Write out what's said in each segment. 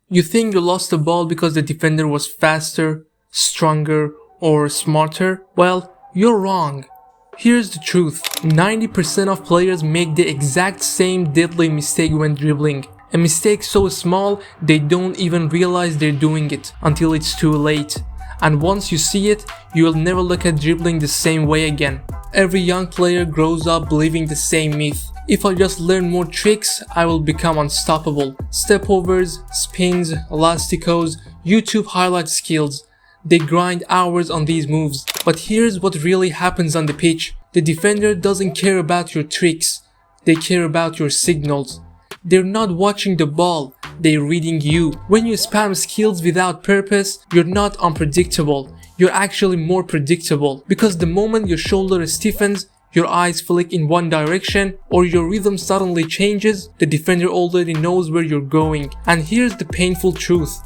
You think you lost the ball because the defender was faster, stronger, or smarter? Well, you're wrong. Here's the truth. 90% of players make the exact same deadly mistake when dribbling. A mistake so small they don't even realize they're doing it until it's too late. And once you see it, you'll never look at dribbling the same way again. Every young player grows up believing the same myth. If I just learn more tricks, I will become unstoppable. Stepovers, spins, elasticos, YouTube highlight skills. They grind hours on these moves. But here's what really happens on the pitch. The defender doesn't care about your tricks. They care about your signals. They're not watching the ball. They're reading you. When you spam skills without purpose, you're not unpredictable. You're actually more predictable. Because the moment your shoulder stiffens, your eyes flick in one direction, or your rhythm suddenly changes, the defender already knows where you're going. And here's the painful truth.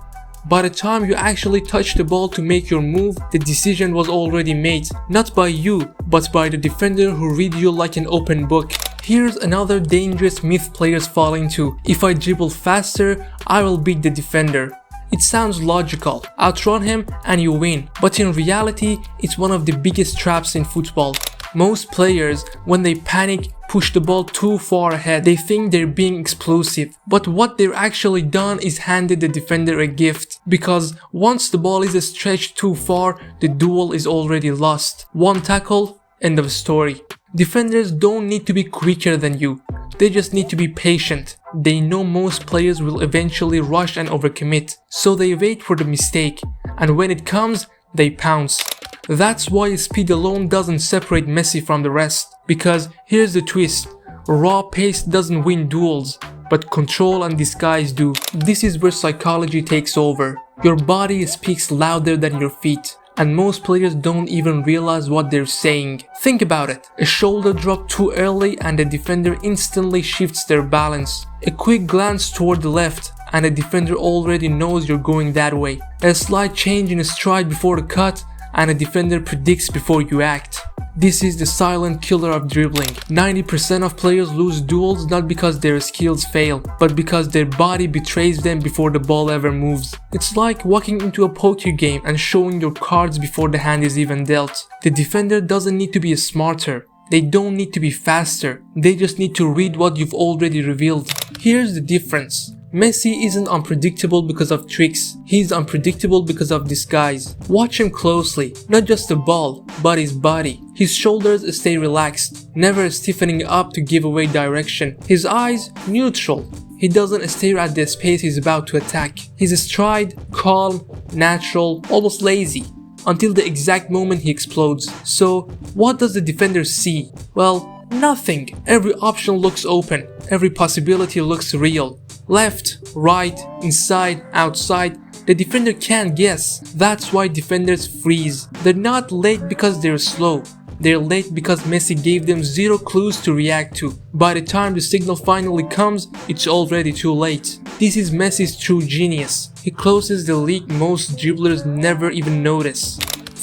By the time you actually touch the ball to make your move, the decision was already made. Not by you, but by the defender who read you like an open book. Here's another dangerous myth players fall into. If I dribble faster, I will beat the defender. It sounds logical. Outrun him and you win. But in reality, it's one of the biggest traps in football. Most players, when they panic, push the ball too far ahead. They think they're being explosive. But what they're actually done is handed the defender a gift. Because once the ball is stretched too far, the duel is already lost. One tackle, end of story. Defenders don't need to be quicker than you. They just need to be patient. They know most players will eventually rush and overcommit. So they wait for the mistake. And when it comes, they pounce. That's why speed alone doesn't separate Messi from the rest. Because here's the twist. Raw pace doesn't win duels, but control and disguise do. This is where psychology takes over. Your body speaks louder than your feet. And most players don't even realize what they're saying. Think about it. A shoulder drop too early and the defender instantly shifts their balance. A quick glance toward the left and the defender already knows you're going that way. A slight change in stride before the cut and a defender predicts before you act. This is the silent killer of dribbling. 90% of players lose duels not because their skills fail, but because their body betrays them before the ball ever moves. It's like walking into a poker game and showing your cards before the hand is even dealt. The defender doesn't need to be smarter. They don't need to be faster. They just need to read what you've already revealed. Here's the difference. Messi isn't unpredictable because of tricks, he's unpredictable because of disguise. Watch him closely, not just the ball, but his body. His shoulders stay relaxed, never stiffening up to give away direction. His eyes, neutral. He doesn't stare at the space he's about to attack. His stride, calm, natural, almost lazy. Until the exact moment he explodes. So, what does the defender see? Well, nothing. Every option looks open. Every possibility looks real. Left, right, inside, outside. The defender can't guess. That's why defenders freeze. They're not late because they're slow. They're late because Messi gave them zero clues to react to. By the time the signal finally comes, it's already too late. This is Messi's true genius. He closes the league most dribblers never even notice.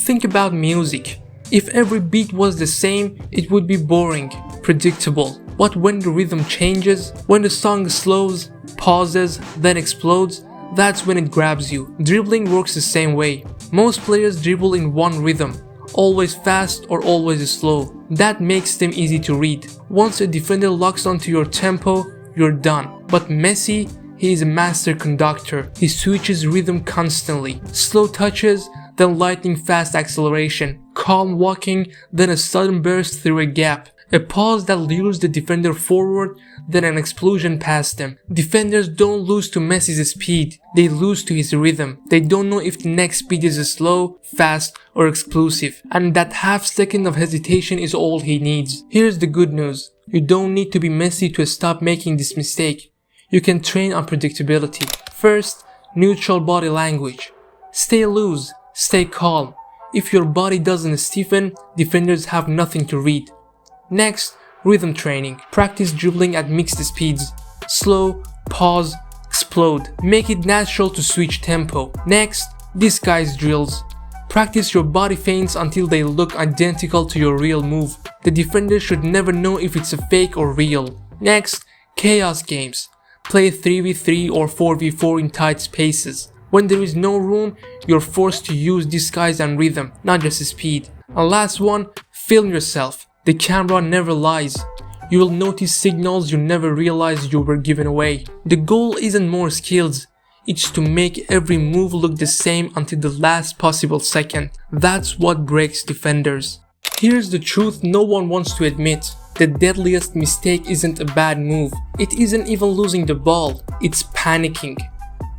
Think about music. If every beat was the same, it would be boring, predictable. But when the rhythm changes, when the song slows, pauses, then explodes, that's when it grabs you. Dribbling works the same way. Most players dribble in one rhythm, always fast or always slow. That makes them easy to read. Once a defender locks onto your tempo, you're done. But Messi, he is a master conductor. He switches rhythm constantly. Slow touches, then lightning fast acceleration. Calm walking, then a sudden burst through a gap. A pause that lures the defender forward, then an explosion past them. Defenders don't lose to Messi's speed, they lose to his rhythm. They don't know if the next speed is slow, fast, or explosive. And that half second of hesitation is all he needs. Here's the good news. You don't need to be Messi to stop making this mistake. You can train unpredictability. First, neutral body language. Stay loose, stay calm. If your body doesn't stiffen, defenders have nothing to read. Next, rhythm training. Practice dribbling at mixed speeds. Slow, pause, explode. Make it natural to switch tempo. Next, disguise drills. Practice your body feints until they look identical to your real move. The defender should never know if it's a fake or real. Next, chaos games. Play 3v3 or 4v4 in tight spaces. When there is no room, you're forced to use disguise and rhythm, not just speed. And last one, film yourself. The camera never lies. You will notice signals you never realized you were giving away. The goal isn't more skills, it's to make every move look the same until the last possible second. That's what breaks defenders. Here's the truth no one wants to admit. The deadliest mistake isn't a bad move. It isn't even losing the ball, it's panicking.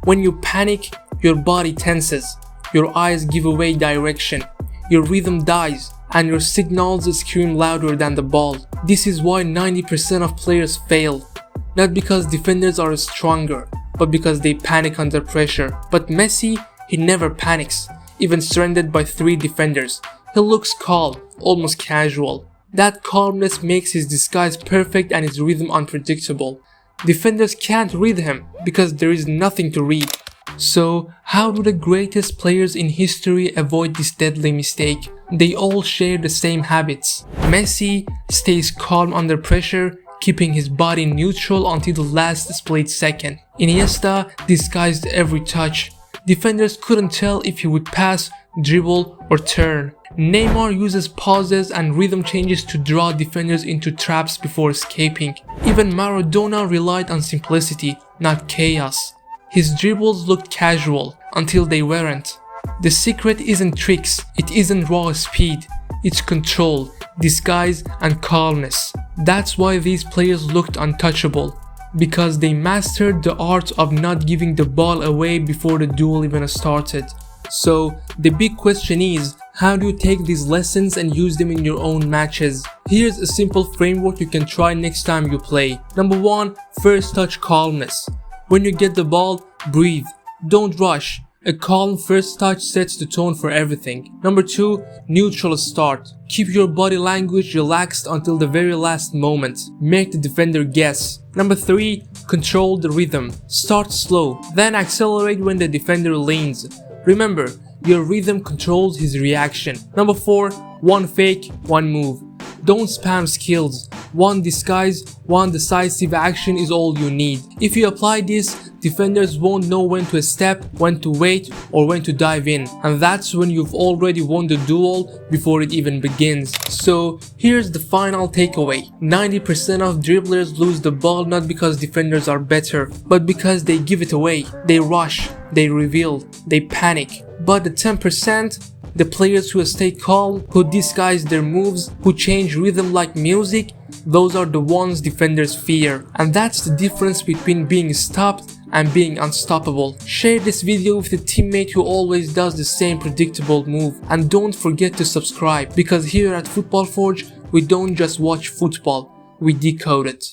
When you panic, your body tenses, your eyes give away direction, your rhythm dies, and your signals scream louder than the ball. This is why 90% of players fail. Not because defenders are stronger, but because they panic under pressure. But Messi, he never panics, even surrounded by 3 defenders. He looks calm, almost casual. That calmness makes his disguise perfect and his rhythm unpredictable. Defenders can't read him because there is nothing to read. So, how do the greatest players in history avoid this deadly mistake? They all share the same habits. Messi stays calm under pressure, keeping his body neutral until the last split second. Iniesta disguised every touch. Defenders couldn't tell if he would pass, dribble, or turn. Neymar uses pauses and rhythm changes to draw defenders into traps before escaping. Even Maradona relied on simplicity, not chaos. His dribbles looked casual until they weren't. The secret isn't tricks, it isn't raw speed, it's control, disguise, and calmness. That's why these players looked untouchable, because they mastered the art of not giving the ball away before the duel even started. So the big question is, how do you take these lessons and use them in your own matches? Here's a simple framework you can try next time you play. Number 1, first touch calmness. When you get the ball, breathe, don't rush. A calm first touch sets the tone for everything. Number 2, neutral start. Keep your body language relaxed until the very last moment. Make the defender guess. Number 3, control the rhythm. Start slow, then accelerate when the defender leans. Remember, your rhythm controls his reaction. Number 4, one fake, one move. Don't spam skills. One disguise, one decisive action is all you need. If you apply this, defenders won't know when to step, when to wait, or when to dive in. And that's when you've already won the duel before it even begins. So here's the final takeaway. 90% of dribblers lose the ball not because defenders are better, but because they give it away. They rush, they reveal, they panic. But the 10%, the players who stay calm, who disguise their moves, who change rhythm like music, those are the ones defenders fear. And that's the difference between being stopped and being unstoppable. Share this video with a teammate who always does the same predictable move. And don't forget to subscribe, because here at Football Forge, we don't just watch football, we decode it.